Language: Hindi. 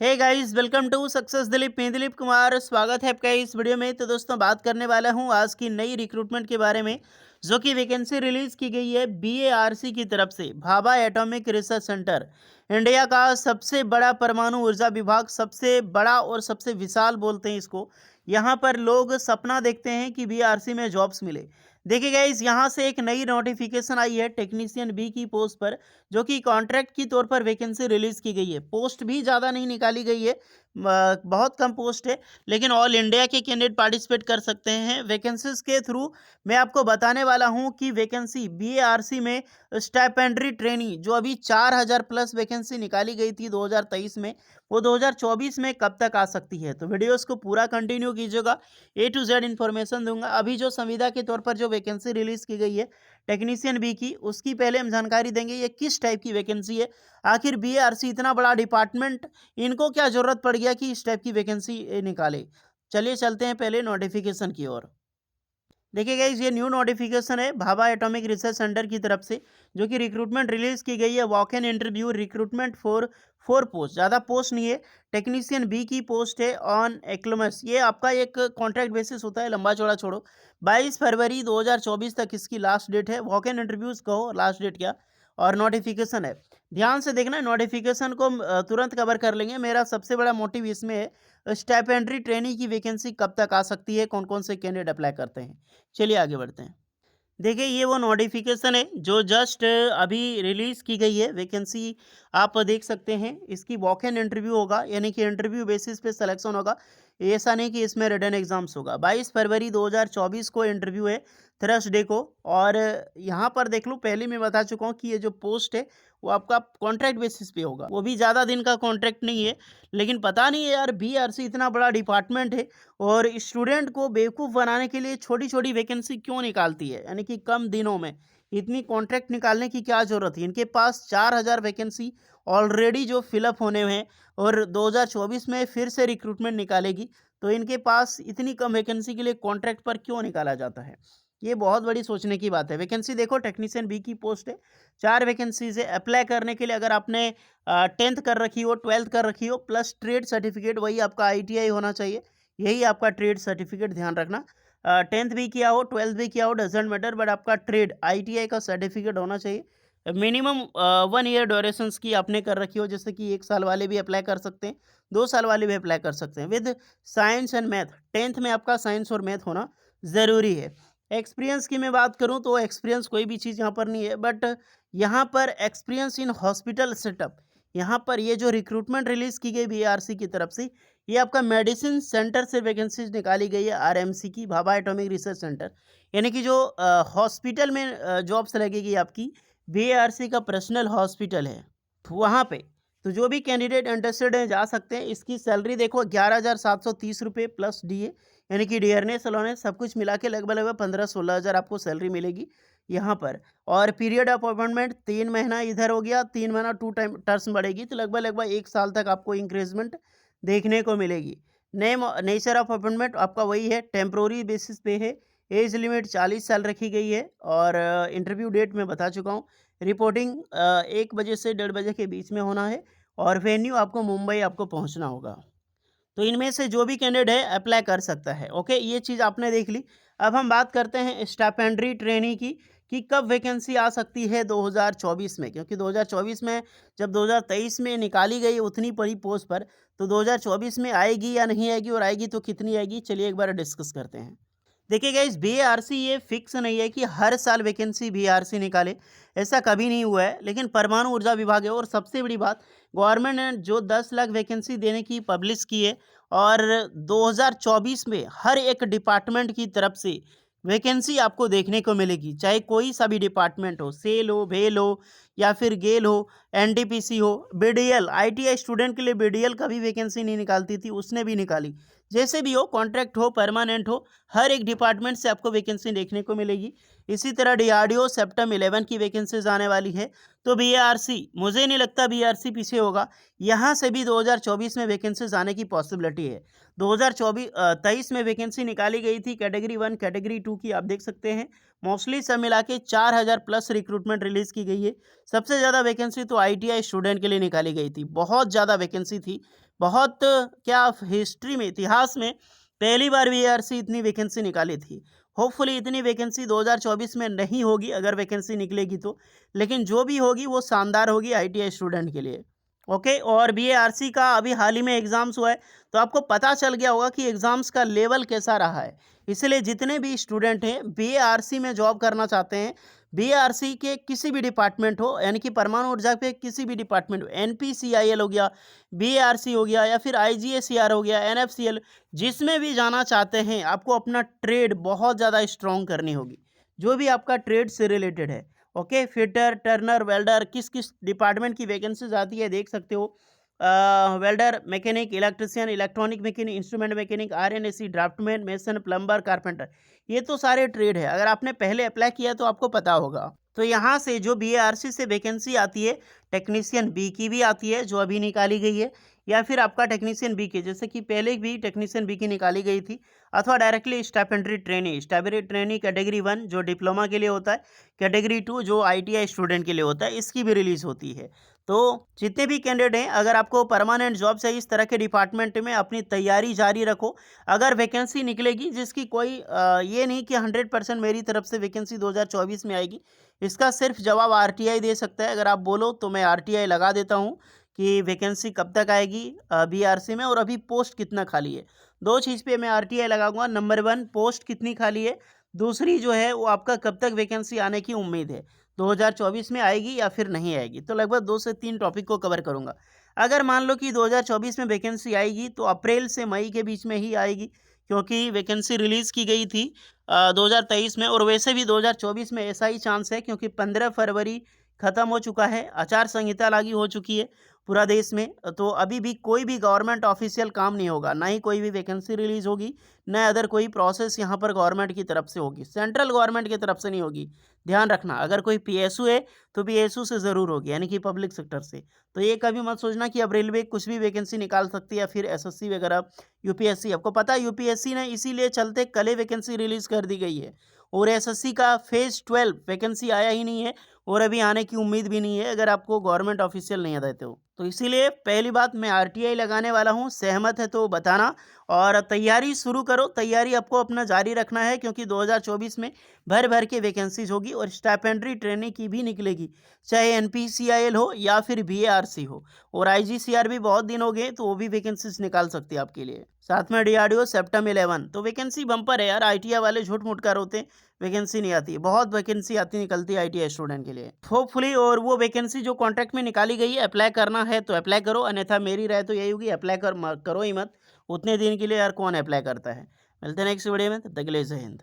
Hey guys, welcome to success Dilip. मैं दिलीप कुमार, स्वागत है आपका इस वीडियो में। तो दोस्तों, बात करने वाला हूं आज की नई रिक्रूटमेंट के बारे में, जो कि वैकेंसी रिलीज की गई है बीएआरसी की तरफ से। Bhabha atomic research centre, India का सबसे बड़ा परमाणु ऊर्जा विभाग, सबसे बड़ा और सबसे विशाल बोलते हैं इसको। यहाँ पर लोग सपना देखते हैं कि बीएआरसी में जॉब्स मिले। देखिए गाइस, यहाँ से एक नई नोटिफिकेशन आई है टेक्नीशियन बी की पोस्ट पर, जो कि कॉन्ट्रैक्ट की तौर पर वैकेंसी रिलीज की गई है। पोस्ट भी ज़्यादा नहीं निकाली गई है, बहुत कम पोस्ट है, लेकिन ऑल इंडिया के कैंडिडेट पार्टिसिपेट कर सकते हैं। वैकेंसीज के थ्रू मैं आपको बताने वाला हूं कि वैकेंसी बीएआरसी में स्टाइपेंडरी ट्रेनी, जो अभी 4000 प्लस वैकेंसी निकाली गई थी 2023 में, वो 2024 में कब तक आ सकती है। तो वीडियोस को पूरा कंटिन्यू कीजिएगा, ए टू जेड इन्फॉर्मेशन दूंगा। अभी जो संविदा के तौर पर जो वैकेंसी रिलीज की गई है टेक्नीशियन बी की, उसकी पहले हम जानकारी देंगे ये किस टाइप की वैकेंसी है। आखिर बीएआरसी इतना बड़ा डिपार्टमेंट, इनको क्या जरूरत पड़ गया कि इस टाइप की वैकेंसी निकाले। चलिए चलते हैं पहले नोटिफिकेशन की ओर। देखिए गाइस, ये न्यू नोटिफिकेशन है भाभा एटॉमिक रिसर्च सेंटर की तरफ से, जो कि रिक्रूटमेंट रिलीज की गई है। Walk in interview recruitment for 4 post, ज़्यादा पोस्ट नहीं है। टेक्नीशियन बी की पोस्ट है ऑन एक्लोमस। ये आपका एक कॉन्ट्रैक्ट बेसिस होता है, लंबा चौड़ा छोड़ो। 22 फरवरी 2024 तक इसकी लास्ट डेट है। वॉक इन इंटरव्यूज कहो, लास्ट डेट क्या, और नोटिफिकेशन है। ध्यान से देखना, नोटिफिकेशन को तुरंत कवर कर लेंगे। मेरा सबसे बड़ा मोटिव इसमें है स्टाइपेंडरी ट्रेनी की वैकेंसी कब तक आ सकती है, कौन कौन से कैंडिडेट अप्लाई करते हैं। चलिए आगे बढ़ते हैं। देखिए, ये वो नोटिफिकेशन है जो जस्ट अभी रिलीज की गई है। वैकेंसी आप देख सकते हैं। इसकी वॉक इन इंटरव्यू होगा, यानी कि इंटरव्यू बेसिस पे सिलेक्शन होगा। ऐसा नहीं कि इसमें रिटन एग्जाम्स होगा। 22 फरवरी 2024 को इंटरव्यू है, थर्सडे को। और यहाँ पर देख लो, पहले मैं बता चुका हूँ कि ये जो पोस्ट है वो आपका कॉन्ट्रैक्ट बेसिस पे होगा, वो भी ज़्यादा दिन का कॉन्ट्रैक्ट नहीं है। लेकिन पता नहीं है यार, बीआरसी इतना बड़ा डिपार्टमेंट है और स्टूडेंट को बेवकूफ़ बनाने के लिए छोटी छोटी वैकेंसी क्यों निकालती है, यानी कि कम दिनों में इतनी कॉन्ट्रैक्ट निकालने की क्या ज़रूरत है। इनके पास 4000 वैकेंसी ऑलरेडी जो फिलअप होने हुए हैं, और 2024 में फिर से रिक्रूटमेंट निकालेगी, तो इनके पास इतनी कम वैकेंसी के लिए कॉन्ट्रैक्ट पर क्यों निकाला जाता है। ये बहुत बड़ी सोचने की बात है। वैकेंसी देखो, टेक्नीशियन बी की पोस्ट है, 4 वैकेंसीज है। अप्लाई करने के लिए अगर आपने 10th कर रखी हो, 12th कर रखी हो, प्लस ट्रेड सर्टिफिकेट, वही आपका आईटीआई होना चाहिए, यही आपका ट्रेड सर्टिफिकेट, ध्यान रखना। 10th भी किया हो, 12th भी किया हो, डजेंट मैटर, बट आपका ट्रेड आईटीआई का सर्टिफिकेट होना चाहिए। मिनिमम 1 ईयर ड्यूरेशंस की आपने कर रखी हो, जैसे कि 1 साल वाले भी अप्लाई कर सकते हैं, 2 साल वाले भी अप्लाई कर सकते हैं, with science and math. 10th में आपका साइंस और मैथ होना ज़रूरी है। एक्सपीरियंस की मैं बात करूं तो एक्सपीरियंस कोई भी चीज़ यहाँ पर नहीं है, बट यहाँ पर एक्सपीरियंस इन हॉस्पिटल सेटअप, यहाँ पर ये जो रिक्रूटमेंट रिलीज की गई बीआरसी की तरफ से, ये आपका मेडिसिन सेंटर से वैकेंसीज निकाली गई है, आरएमसी की, भाभा एटॉमिक रिसर्च सेंटर, यानी कि जो हॉस्पिटल में जॉब्स लगेगी आपकी, बीआरसी का पर्सनल हॉस्पिटल है वहाँ पे। तो जो भी कैंडिडेट इंटरेस्टेड हैं जा सकते हैं। इसकी सैलरी देखो, 11,730 रुपये प्लस डीए, यानी कि डियरनेस अलाउंस सब कुछ मिला के लगभग लगभग 15-16 हज़ार आपको सैलरी मिलेगी यहाँ पर। और पीरियड ऑफ अपॉइंटमेंट 3 महीना इधर हो गया, 3 महीना 2 टाइम टर्म बढ़ेगी, तो लगभग लगभग 1 साल तक आपको इंक्रीजमेंट देखने को मिलेगी। नेम नेचर ऑफ अपॉइंटमेंट आपका वही है, टेम्प्रोरी बेसिस पे है। एज लिमिट 40 साल रखी गई है, और इंटरव्यू डेट मैं बता चुका हूँ। रिपोर्टिंग 1 बजे से 1:30 बजे के बीच में होना है, और वेन्यू आपको मुंबई आपको पहुँचना होगा। तो इनमें से जो भी कैंडिडेट है अप्लाई कर सकता है। ओके, ये चीज़ आपने देख ली। अब हम बात करते हैं स्टाइपेंडरी ट्रेनी की, कि कब वैकेंसी आ सकती है 2024 में, क्योंकि 2024 में जब 2023 में निकाली गई उतनी बड़ी पोस्ट पर, तो 2024 में आएगी या नहीं आएगी, और आएगी तो कितनी आएगी, चलिए एक बार डिस्कस करते हैं। देखिए गाइस, बीआरसी ये फिक्स नहीं है कि हर साल वैकेंसी बीआरसी निकाले, ऐसा कभी नहीं हुआ है। लेकिन परमाणु ऊर्जा विभाग है, और सबसे बड़ी बात, गवर्नमेंट ने जो 10 लाख वैकेंसी देने की पब्लिश की है, और 2024 में हर एक डिपार्टमेंट की तरफ से वैकेंसी आपको देखने को मिलेगी, चाहे कोई सा भी डिपार्टमेंट हो, सेल हो, भेल हो, या फिर गेल हो, एनटीपीसी हो, बीडीएल, आईटीआई स्टूडेंट के लिए बीडीएल का भी वैकेंसी नहीं निकालती थी, उसने भी निकाली। जैसे भी हो, कॉन्ट्रैक्ट हो, परमानेंट हो, हर एक डिपार्टमेंट से आपको वैकेंसी देखने को मिलेगी। इसी तरह डीआरडीओ सेप्टेम्बर 11 की वैकेंसीज आने वाली है। तो बीआरसी, मुझे नहीं लगता बीआरसी पीछे होगा, यहाँ से भी 2024 में वैकेंसीज आने की पॉसिबिलिटी है। 2023 में वैकेंसी निकाली गई थी कैटेगरी 1 कैटेगरी 2 की, आप देख सकते हैं। मोस्टली सब मिला के 4000 प्लस रिक्रूटमेंट रिलीज़ की गई है। सबसे ज़्यादा वैकेंसी तो आईटीआई स्टूडेंट के लिए निकाली गई थी, बहुत ज़्यादा वैकेंसी थी। बहुत क्या हिस्ट्री में, इतिहास में पहली बार बीएआरसी इतनी वैकेंसी निकाली थी। होपफुली इतनी वैकेंसी 2024 में नहीं होगी, अगर वैकेंसी निकलेगी तो, लेकिन जो भी होगी वो शानदार होगी आईटीआई स्टूडेंट के लिए। ओके, और बीएआरसी का अभी हाल ही में एग्ज़ाम्स हुआ है, तो आपको पता चल गया होगा कि एग्ज़ाम्स का लेवल कैसा रहा है। इसलिए जितने भी स्टूडेंट हैं बीएआरसी में जॉब करना चाहते हैं, बीएआरसी के किसी भी डिपार्टमेंट हो, यानी कि परमाणु ऊर्जा के किसी भी डिपार्टमेंट हो, एनपीसीआईएल हो गया, बीएआरसी हो गया, या फिर आईजीएसीआर हो गया, एनएफसीएल, जिसमें भी जाना चाहते हैं, आपको अपना ट्रेड बहुत ज़्यादा स्ट्रॉन्ग करनी होगी, जो भी आपका ट्रेड से रिलेटेड है। ओके, फिटर, टर्नर, वेल्डर, किस किस डिपार्टमेंट की वैकेंसीज आती है देख सकते हो। Welder, mechanic, electrician, electronic mechanic, instrument mechanic, RNAC, draftsman, mason, plumber, carpenter, ये तो सारे ट्रेड है। अगर आपने पहले अप्लाई किया है तो आपको पता होगा। तो यहाँ से जो बीएआरसी से वैकेंसी आती है, टेक्नीशियन बी की भी आती है जो अभी निकाली गई है, या फिर आपका टेक्नीशियन बी की, जैसे कि पहले भी टेक्नीशियन बी की निकाली गई थी, अथवा डायरेक्टली स्टाइपेंडरी ट्रेनी कैटेगरी 1 जो डिप्लोमा के लिए होता है, कैटेगरी 2 जो आईटीआई स्टूडेंट के लिए होता है, इसकी भी रिलीज होती है। तो जितने भी कैंडिडेट हैं, अगर आपको परमानेंट जॉब चाहिए इस तरह के डिपार्टमेंट में, अपनी तैयारी जारी रखो। अगर वैकेंसी निकलेगी, जिसकी कोई ये नहीं कि 100% मेरी तरफ से वैकेंसी 2024 में आएगी, इसका सिर्फ जवाब आरटीआई दे सकता है। अगर आप बोलो तो मैं आरटीआई लगा देता हूँ कि वैकेंसी कब तक आएगी बीआरसी में, और अभी पोस्ट कितना खाली है। दो चीज़ पे मैं आरटीआई लगाऊंगा, नंबर 1 पोस्ट कितनी खाली है, दूसरी जो है वो आपका कब तक वैकेंसी आने की उम्मीद है, 2024 में आएगी या फिर नहीं आएगी। तो लगभग 2 से 3 टॉपिक को कवर करूंगा। अगर मान लो कि 2024 में वैकेंसी आएगी तो अप्रैल से मई के बीच में ही आएगी, क्योंकि वैकेंसी रिलीज़ की गई थी 2023 में, और वैसे भी 2024 में ऐसा ही चांस है, क्योंकि 15 फरवरी ख़त्म हो चुका है, आचार संहिता लागू हो चुकी है पूरा देश में। तो अभी भी कोई भी गवर्नमेंट ऑफिशियल काम नहीं होगा, ना ही कोई भी वैकेंसी रिलीज़ होगी, न अदर कोई प्रोसेस यहाँ पर गवर्नमेंट की तरफ से होगी, सेंट्रल गवर्नमेंट की तरफ से नहीं होगी। ध्यान रखना, अगर कोई पीएसयू है तो पीएसयू से ज़रूर होगी, यानी कि पब्लिक सेक्टर से। तो ये कभी मत सोचना कि अब रेलवे कुछ भी वैकेंसी निकाल सकती है, या फिर एसएससी वगैरह, यूपीएससी। आपको पता है यूपीएससी ने इसीलिए चलते कल ही वैकेंसी रिलीज़ कर दी गई है, और एसएससी का फेज़ 12 वैकेंसी आया ही नहीं है, और अभी आने की उम्मीद भी नहीं है, अगर आपको गवर्नमेंट ऑफिशियल नहीं देते हो तो। इसीलिए पहली बात, मैं आरटीआई लगाने वाला हूँ, सहमत है तो बताना, और तैयारी शुरू करो। तैयारी आपको अपना जारी रखना है, क्योंकि 2024 में भर भर के वैकेंसीज होगी, और स्टाइपेंडरी ट्रेनिंग की भी निकलेगी, चाहे एनपीसीआईएल हो या फिर बीएआरसी हो, और आईजीसीआर भी बहुत दिन हो गए, तो वो भी वैकेंसीज निकाल सकती है आपके लिए। साथ में डीआरडीओ सेप्टेम्बर 11, तो वैकेंसी बम्पर है यार। आईटीआई वाले झूठ मूठ कर होते हैं, वैकेंसी नहीं आती, बहुत वैकेंसी आती निकलती है आईटीआई स्टूडेंट के लिए होपफुली। और वो वैकेंसी जो कॉन्ट्रैक्ट में निकाली गई है, अप्लाई करना है तो अप्लाई करो, अन्यथा मेरी राय तो यही होगी, अप्लाई करो ही मत। उतने दिन के लिए यार कौन अप्लाई करता है। मिलते हैं नेक्स्ट वीडियो में, तब तक के लिए जय हिंद।